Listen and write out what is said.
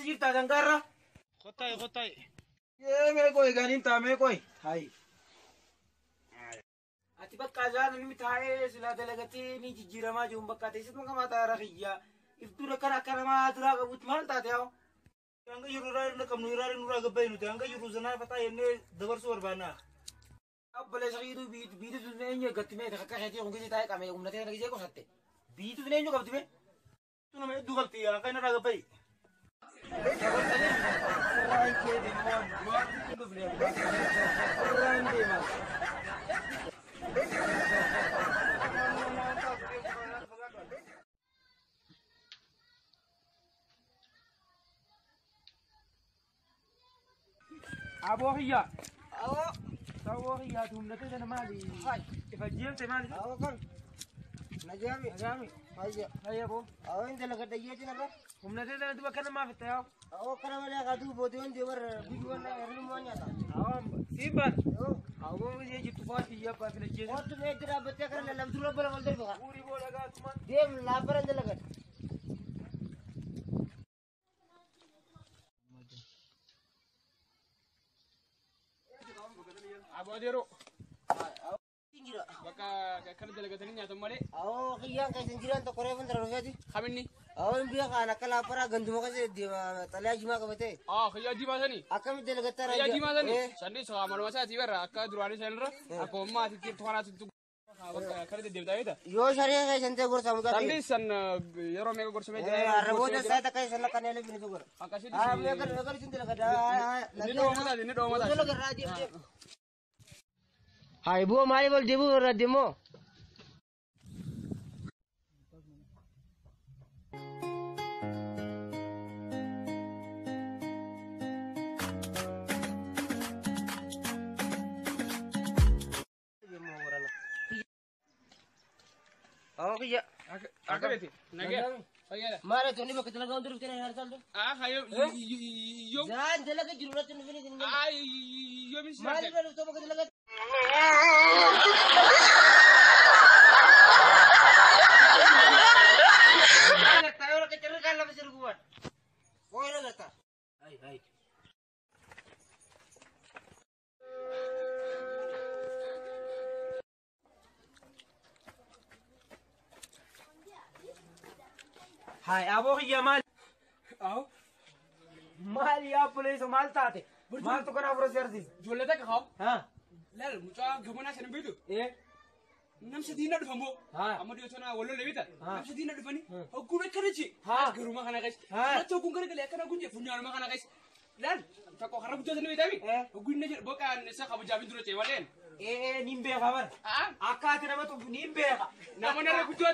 jirta dangarra Khotai. ye me koy ganin ta me koy hay ati bakka jaan mi tae sila dalagati ni jijirama jum bakka te sit maka mata rakhiya iftura kana ma dura ga butmal ta teo Anga yuru rar na kamnu rar nura ga baynu te anga yuru zana fata yenne dabar suwar bana. abbale sagidu bidu dunenya gatme ta ka khati ngi tae kame umnate ngi je ko satte bidu dunenya gatme Tuna me dugalti ya kana ra ga bay. rai ke din mon ndu bne rande ma ابو هي ابو هي تمنته انا مالي هاي تفجيت مالي أو كان نجامي نجامي هيا هيا ابو أو إنت لك دقيقة نبى تمنته انا تبقى كان ما فتاو أو كان ولا قدو بوديون ديور بيجون يرلم وانيا تا سيمبر ابو يجي تفاتي يا بابا الجيش وقت ما يدرى بتكر لم تروح بلا مالدر بقى پوری بولگا تمن ديم لابر عند لك Abu adiro. تنجرا Baka kana dalagatani nyata male. أو خيان كاي تنجرا أنت قريب من درجة دي Khaminni. أو إن بيا كأنا كلا برا gandum كذا دي تلاج ما كبته Khaya di masani. أكمل دلك ترى Khaya di masani. Sandi so amalu masa ti berra akka durani senra. Ako ma ti thona ti tu. Kana de devda ita. يو شريه كاي سنتي غور سامو Sandi كاتي san yero mega gorse me أربعة ساعة كاي سنة كاني لي بني تقول Akashi di. ميكر سنتي لك دا Ni do mata. دلك راجي هاي بو مالي بول ديبو رديمو أو كيا Akareti. Nage. Khaya. مارا توني بكتلا قاون درك تاني هر سال ده Khayo yo. جان دلك جرورة توني فيني تنين Yo min مالي بلو تو بكتلا लगता है और के चल काला बसर गुवार कोई ना लगता हाय हाय हाय ابو هي مال Aw. مال يا بوليس مال تاته مال تو كنا فرسير دي Jolle ta khaw. ها Lal mucha gamana sen bidu. ايه Namsa dina dhufamo. ها Amadu yotona wallo lebita. Ah. Namsa dina dhufani. Hoggume kanachi. Ah. Garuma kana guys. Ah. Nato kun kare kale kana gunje funyana ma kana guys. Lal ta ko harabu jodani bitabi. Eh. Hoggunne je boka nesa khabu jabin duro che walen. ايه نيمبي خبر Ah. اكاتنا ما تو نيمبي Namana re gudwa